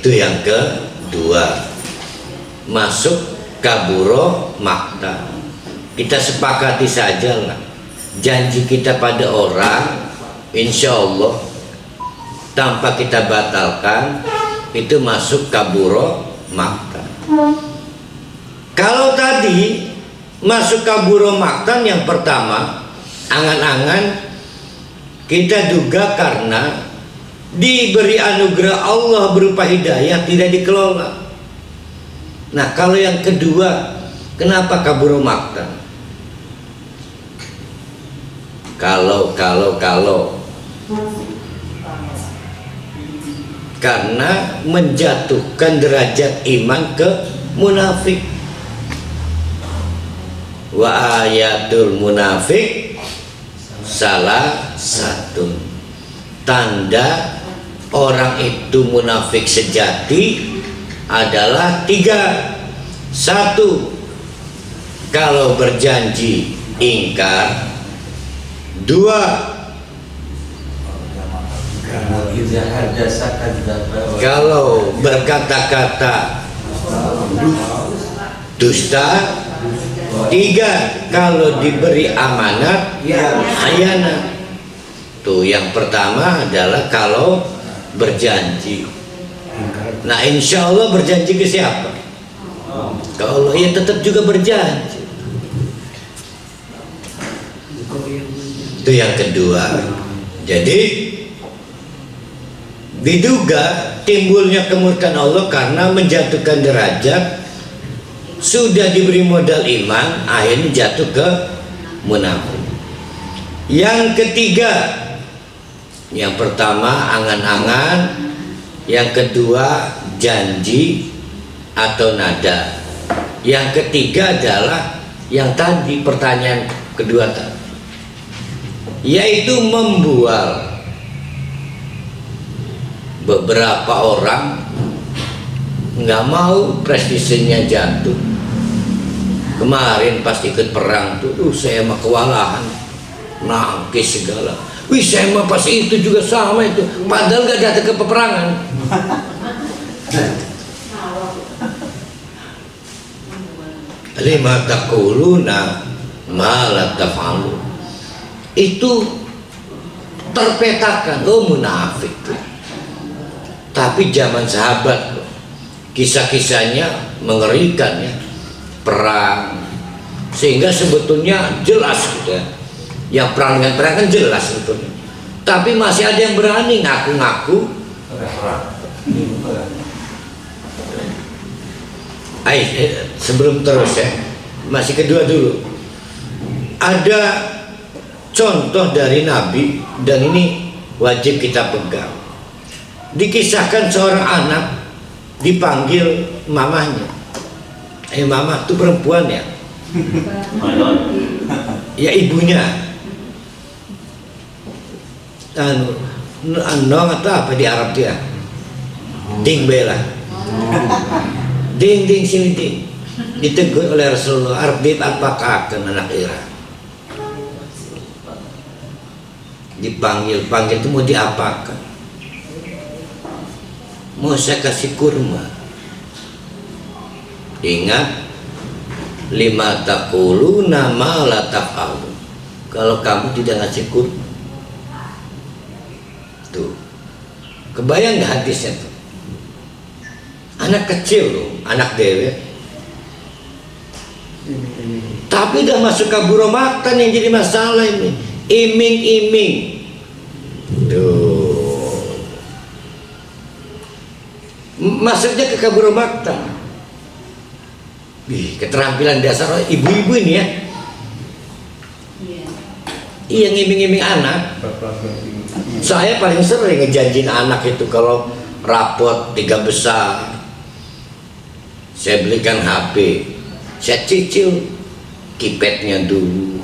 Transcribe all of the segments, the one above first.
Itu yang kedua, masuk kaburo makta. Kita sepakati saja lah, janji kita pada orang, insya Allah tanpa kita batalkan, itu masuk kaburo makta. Kalau tadi masuk kaburo maktan, yang pertama angan-angan kita duga karena diberi anugerah Allah berupa hidayah tidak dikelola. Nah, kalau yang kedua, kenapa kaburo maktan? Kalau karena menjatuhkan derajat iman ke munafik. Wa ayatul munafik salah satu tanda orang itu munafik sejati adalah 3. 1, kalau berjanji ingkar. 2, kalau berkata-kata dusta. 3, kalau diberi amanat khianat. Tuh, yang pertama adalah kalau berjanji. Nah, insya Allah berjanji ke siapa? Kalau ya tetap juga berjanji. Itu yang kedua. Jadi diduga timbulnya kemurkaan Allah karena menjatuhkan derajat. Sudah diberi modal iman, akhirnya jatuh ke munafik. Yang ketiga, yang pertama angan-angan, yang kedua janji atau nada, yang ketiga adalah yang tadi pertanyaan kedua tadi, yaitu membual. Beberapa orang nggak mau prestisenya jatuh. Kemarin pas ikut perang tuh, saya mah kewalahan, nangkis segala. Wih, saya mah pas itu juga sama itu, padahal gak datang ke peperangan. Lima taquluna ma la taf'alu. Itu terpetakan, oh munafik. Tapi zaman sahabat, kisah-kisahnya mengerikan ya, perang, sehingga sebetulnya jelas gitu ya. Yang perang dengan perang kan jelas sebetulnya. Tapi masih ada yang berani ngaku-ngaku. Sebelum terus ya, masih kedua dulu. Ada contoh dari Nabi dan ini wajib kita pegang. Dikisahkan seorang anak dipanggil mamahnya. Mamah itu perempuan ya? Ya ibunya. Nong atau apa di Arab dia? Ding bela. Ding sini ding. Ditegur oleh Rasulullah, Arbib apakah akan anak Ira? Dipanggil itu mau diapakan? Mau saya kasih kurma. Ingat, lima taquluna ma la taf'alu. Kalau kamu tidak ngasih kurma, tuh, kebayang nggak hadisnya tuh? Anak kecil loh, anak dewe, tapi udah masuk kaburo maktan. Yang jadi masalah ini iming-iming tuh, masuknya ke kaburo maktan. Keterampilan dasar ibu-ibu ini ya. Iya, ngiming-ngiming anak. Saya paling sering ngejanjin anak itu kalau rapot 3 besar, saya belikan HP, saya cicil keypadnya dulu.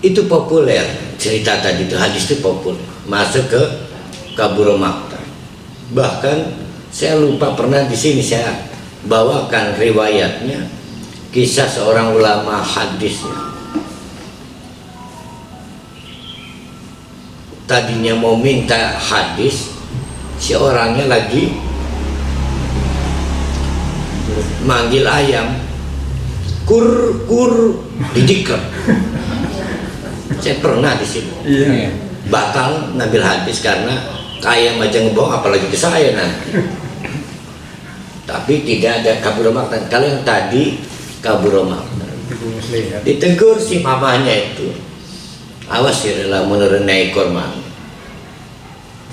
Itu populer, cerita tadi itu, hadis itu populer, masuk ke kaburo maktan. Bahkan saya lupa pernah di sini saya bawakan riwayatnya, kisah seorang ulama hadisnya. tadinya mau minta hadis, si orangnya lagi manggil ayam, kur kur dijikrek. Saya pernah di sini. Iya. Batal ngambil hadis karena ayam aja ngebohong, apalagi ke saya nanti. Tapi tidak ada kabur makna. Kalau yang tadi kabur makna, ditegur si mamanya itu, awas ya dalam menurunai korban,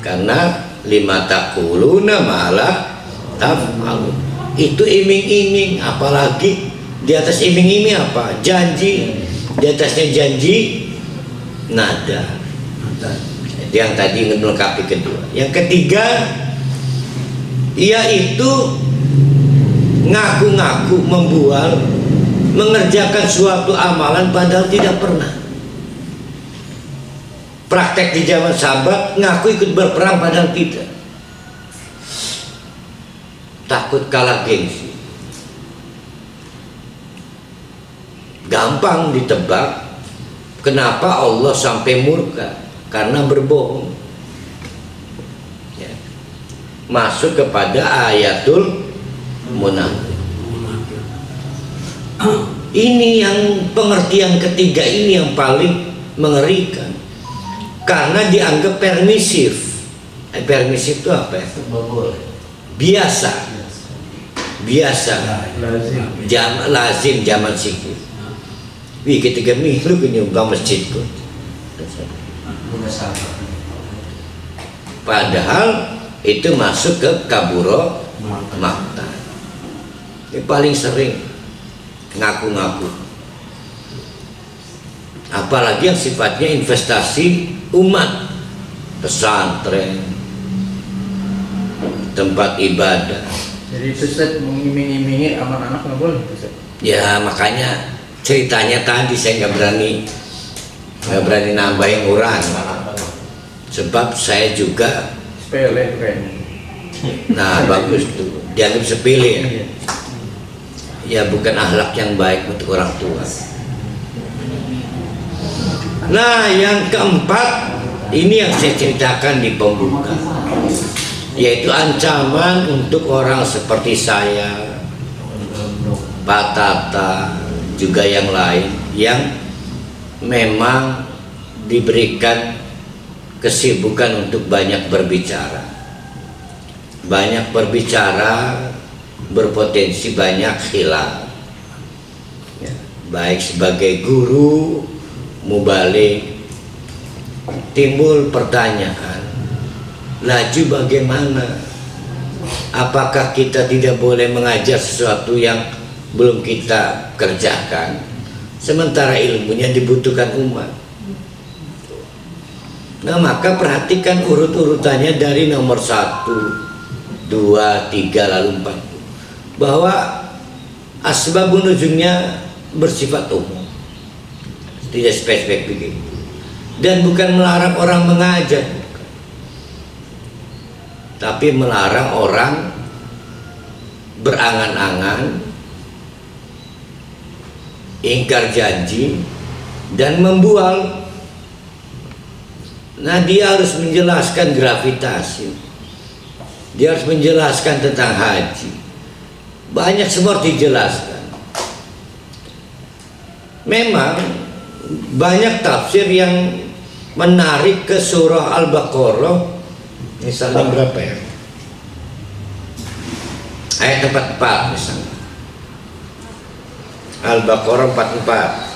karena lima takuluna malah taf'alun. Itu iming-iming, apalagi di atas iming-iming apa? Janji, di atasnya janji nada. Yang tadi melengkapi kedua. Yang ketiga, yaitu ngaku-ngaku membual, mengerjakan suatu amalan padahal tidak pernah. Praktek di zaman sahabat, ngaku ikut berperang padahal tidak. Takut kalah gengsi. Gampang ditebak kenapa Allah sampai murka, karena berbohong. Ya. Masuk kepada ayatul munafik. Ini yang pengertian ketiga ini yang paling mengerikan, karena dianggap permisif. Permisif itu apa ya? Biasa lazim zaman sikit. Wih, ketika milu kenyumbang masjidku. Padahal itu masuk ke kaburo makta. Ini paling sering ngaku-ngaku. Apalagi yang sifatnya investasi umat, pesantren, tempat ibadah. Jadi itu Ustaz mengiming-imingi anak-anak nggak boleh Ustaz? Ya makanya ceritanya tadi saya nggak berani nambahin orang, sebab saya juga sepele kayaknya. Nah bagus tuh, dianggap sepele ya. Ya bukan akhlak yang baik untuk orang tua. Nah yang keempat, ini yang saya ceritakan di pembuka, yaitu ancaman untuk orang seperti saya, Pak Tata, juga yang lain yang memang diberikan kesibukan untuk banyak berbicara. Banyak berbicara berpotensi banyak khilaf. Ya, baik sebagai guru, mubalik, timbul pertanyaan, laju bagaimana? Apakah kita tidak boleh mengajar sesuatu yang belum kita kerjakan, sementara ilmunya dibutuhkan umat? Nah maka perhatikan urut-urutannya dari nomor 1, 2, 3 lalu 4, bahwa asbabun nuzulnya bersifat umum, tidak spesifik begitu, dan bukan melarang orang mengajar, tapi melarang orang berangan-angan, ingkar janji, dan membual. Nah dia harus menjelaskan gravitasi, dia harus menjelaskan tentang haji, banyak semua dijelaskan. Memang banyak tafsir yang menarik ke surah Al-Baqarah, misalnya berapa ya, ayat 44 misalnya, Al-Baqarah 44.